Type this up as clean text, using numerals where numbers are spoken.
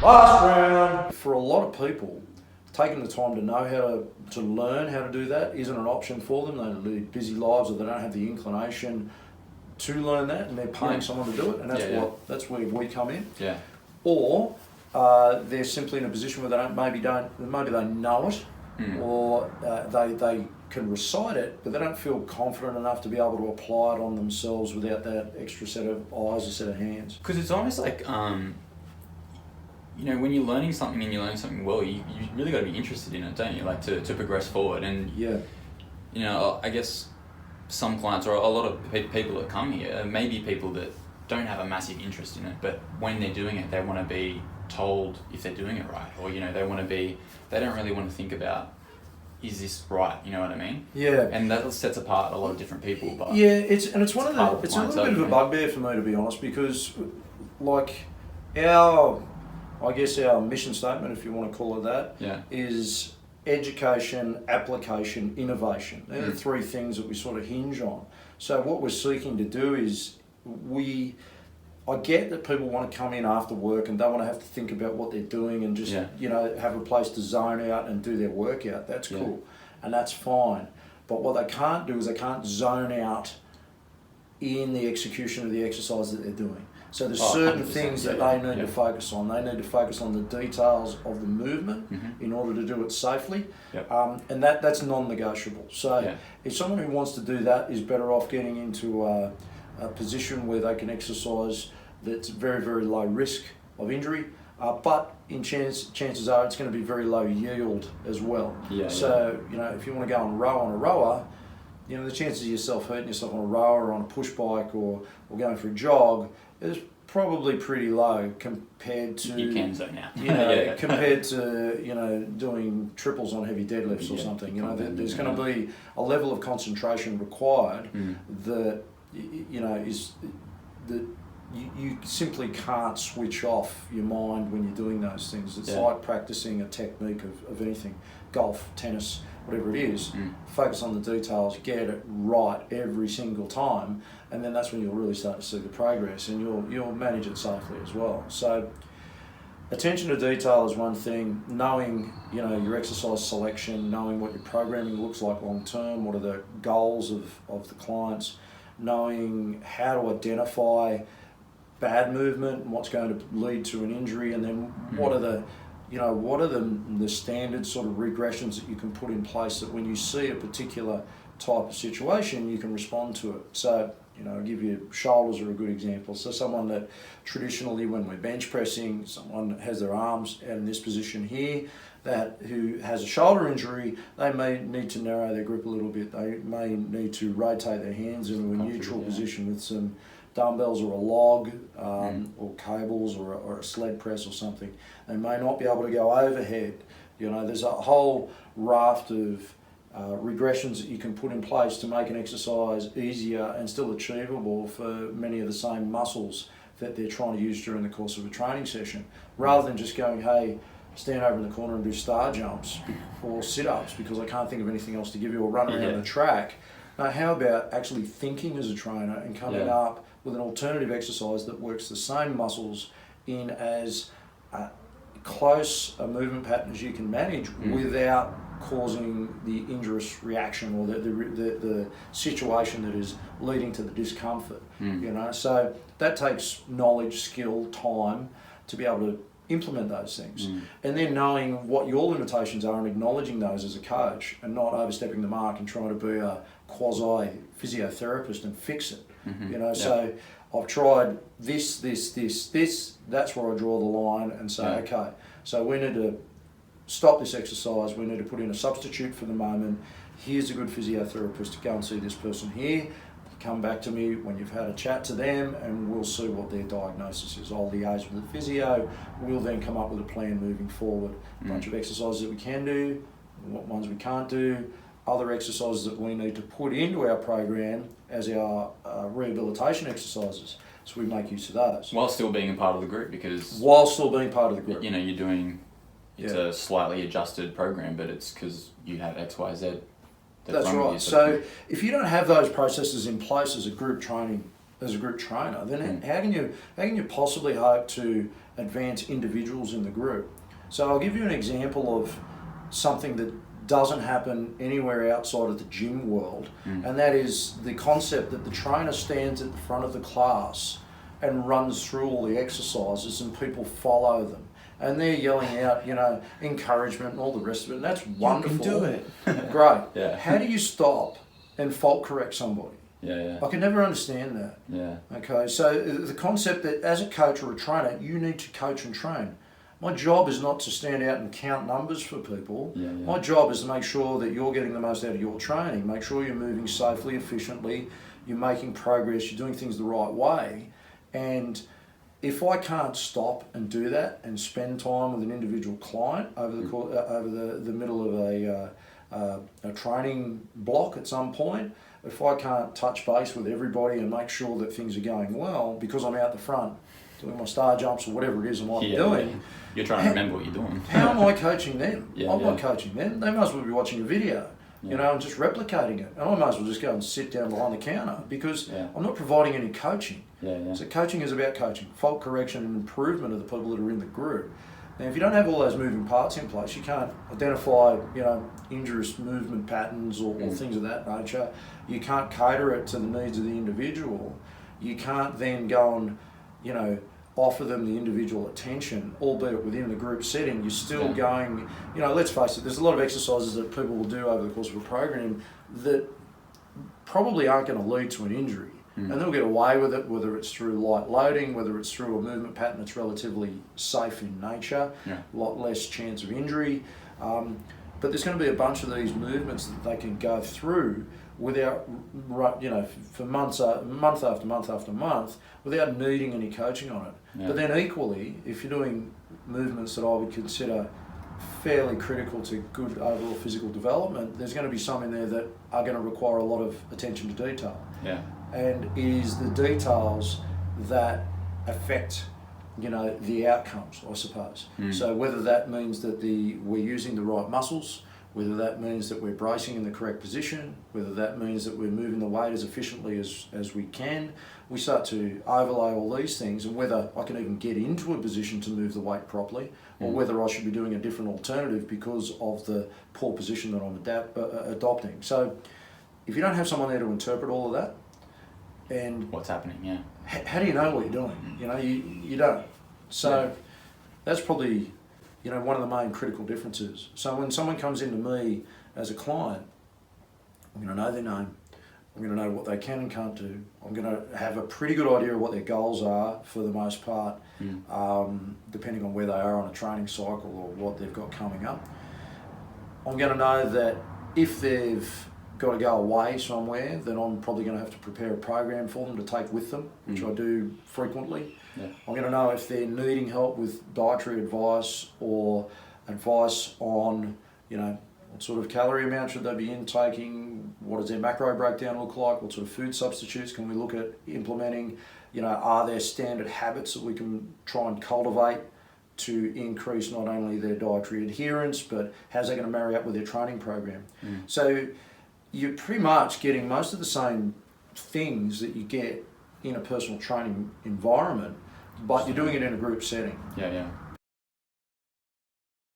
Last round. For a lot of people, taking the time to know how to learn how to do that isn't an option for them. They lead busy lives, or they don't have the inclination to learn that, and they're paying someone to do it, and that's where we come in. Yeah. Or they're simply in a position where maybe they know it, or they can recite it, but they don't feel confident enough to be able to apply it on themselves without that extra set of eyes or set of hands. Because it's almost like, you know, when you're learning something and you're learning something well, you really got to be interested in it, don't you? Like to progress forward. And you know, I guess some clients or a lot of people that come here may be people that don't have a massive interest in it, but when they're doing it, they want to be told if they're doing it right, or you know, they don't really want to think about, is this right? You know what I mean? Yeah. And that sets apart a lot of different people. But it's a little bit of a bugbear for me, to be honest, because like our mission statement, if you want to call it that, is education, application, innovation. They're the three things that we sort of hinge on. So what we're seeking to do is I get that people want to come in after work and don't want to have to think about what they're doing and just you know, have a place to zone out and do their workout. That's cool, and that's fine. But what they can't do is they can't zone out in the execution of the exercise that they're doing. So there's certain things that they need to focus on. They need to focus on the details of the movement in order to do it safely, and that's non-negotiable. So if someone who wants to do that is better off getting into a position where they can exercise that's very, very low risk of injury, but in chances are it's going to be very low yield as well. So you know, if you want to go and row on a rower, you know, the chances of yourself hurting yourself on a rower or on a push bike or going for a jog is probably pretty low compared to you can zone out. You know, compared to, you know, doing triples on heavy deadlifts or something. You know, there's going to be a level of concentration required that you know is that you simply can't switch off your mind when you're doing those things. It's like practicing a technique of anything, golf, tennis, whatever it is. Focus on the details, get it right every single time, and then that's when you'll really start to see the progress, and you'll manage it safely as well. So attention to detail is one thing. Knowing, you know, your exercise selection, knowing what your programming looks like long term, what are the goals of the clients, knowing how to identify bad movement and what's going to lead to an injury, and then what are the standard sort of regressions that you can put in place that when you see a particular type of situation, you can respond to it. So, you know, I'll give you shoulders are a good example. So someone that traditionally, when we're bench pressing, someone that has their arms out in this position here, who has a shoulder injury, they may need to narrow their grip a little bit. They may need to rotate their hands into a neutral position with some dumbbells or a log or cables or a sled press or something. They may not be able to go overhead. You know, there's a whole raft of regressions that you can put in place to make an exercise easier and still achievable for many of the same muscles that they're trying to use during the course of a training session, rather than just going, hey, stand over in the corner and do star jumps or sit-ups because I can't think of anything else to give you, or run around the track. Now, how about actually thinking as a trainer and coming up with an alternative exercise that works the same muscles in as close a movement pattern as you can manage without causing the injurious reaction or the situation that is leading to the discomfort. You know, so that takes knowledge, skill, time to be able to implement those things, and then knowing what your limitations are and acknowledging those as a coach, and not overstepping the mark and trying to be a quasi physiotherapist and fix it. You know, so I've tried this, that's where I draw the line and say, okay, so we need to stop this exercise, we need to put in a substitute for the moment. Here's a good physiotherapist to go and see this person here. Come back to me when you've had a chat to them, and we'll see what their diagnosis is. I'll liaise with the physio. We'll then come up with a plan moving forward. A bunch of exercises that we can do, what ones we can't do, other exercises that we need to put into our program as our rehabilitation exercises. So we make use of those. While still being a part of the group, because... While still being part of the group. You know, you're doing... It's a slightly adjusted program, but it's because you have X, Y, Z. That's right. So if you don't have those processes in place as a group training as a group trainer, then how can you possibly hope to advance individuals in the group? So I'll give you an example of something that doesn't happen anywhere outside of the gym world, and that is the concept that the trainer stands at the front of the class and runs through all the exercises and people follow them. And they're yelling out, encouragement and all the rest of it, and that's wonderful. You can do it. Great. Yeah. How do you stop and fault correct somebody? Yeah. I can never understand that. Yeah. Okay, so the concept that as a coach or a trainer, you need to coach and train. My job is not to stand out and count numbers for people. Yeah. My job is to make sure that you're getting the most out of your training, make sure you're moving safely, efficiently, you're making progress, you're doing things the right way. And if I can't stop and do that and spend time with an individual client over the middle of a training block at some point, if I can't touch base with everybody and make sure that things are going well because I'm out the front doing my star jumps or whatever it is I might be doing. Yeah. You're trying to remember what you're doing. How am I coaching them? I'm not Yeah. coaching them. They might as well be watching a video, and just replicating it. And I might as well just go and sit down behind the counter because I'm not providing any coaching. So coaching is about coaching, fault correction and improvement of the people that are in the group. Now, if you don't have all those moving parts in place, you can't identify, injurious movement patterns or things of that nature. You can't cater it to the needs of the individual. You can't then go and, offer them the individual attention, albeit within the group setting. You're still going, let's face it, there's a lot of exercises that people will do over the course of a program that probably aren't going to lead to an injury. And they'll get away with it, whether it's through light loading, whether it's through a movement pattern that's relatively safe in nature, a lot less chance of injury. But there's going to be a bunch of these movements that they can go through without, for month after month after month, without needing any coaching on it. But then equally, if you're doing movements that I would consider fairly critical to good overall physical development, there's going to be some in there that are going to require a lot of attention to detail. And it is the details that affect, the outcomes, I suppose. So whether that means that we're using the right muscles, whether that means that we're bracing in the correct position, whether that means that we're moving the weight as efficiently as we can, we start to overlay all these things, and whether I can even get into a position to move the weight properly, or whether I should be doing a different alternative because of the poor position that I'm adopting. So if you don't have someone there to interpret all of that, and what's happening, how do you know what you're doing? You don't. So that's probably one of the main critical differences. So when someone comes into me as a client, I'm going to know their name. I'm going to know what they can and can't do. I'm going to have a pretty good idea of what their goals are for the most part, depending on where they are on a training cycle or what they've got coming up. I'm going to know that if they've got to go away somewhere, then I'm probably going to have to prepare a program for them to take with them, which I do frequently. I'm going to know if they're needing help with dietary advice or advice on, what sort of calorie amount should they be intaking, what does their macro breakdown look like, what sort of food substitutes can we look at implementing, are there standard habits that we can try and cultivate to increase not only their dietary adherence, but how's that going to marry up with their training program. So you're pretty much getting most of the same things that you get in a personal training environment, but you're doing it in a group setting.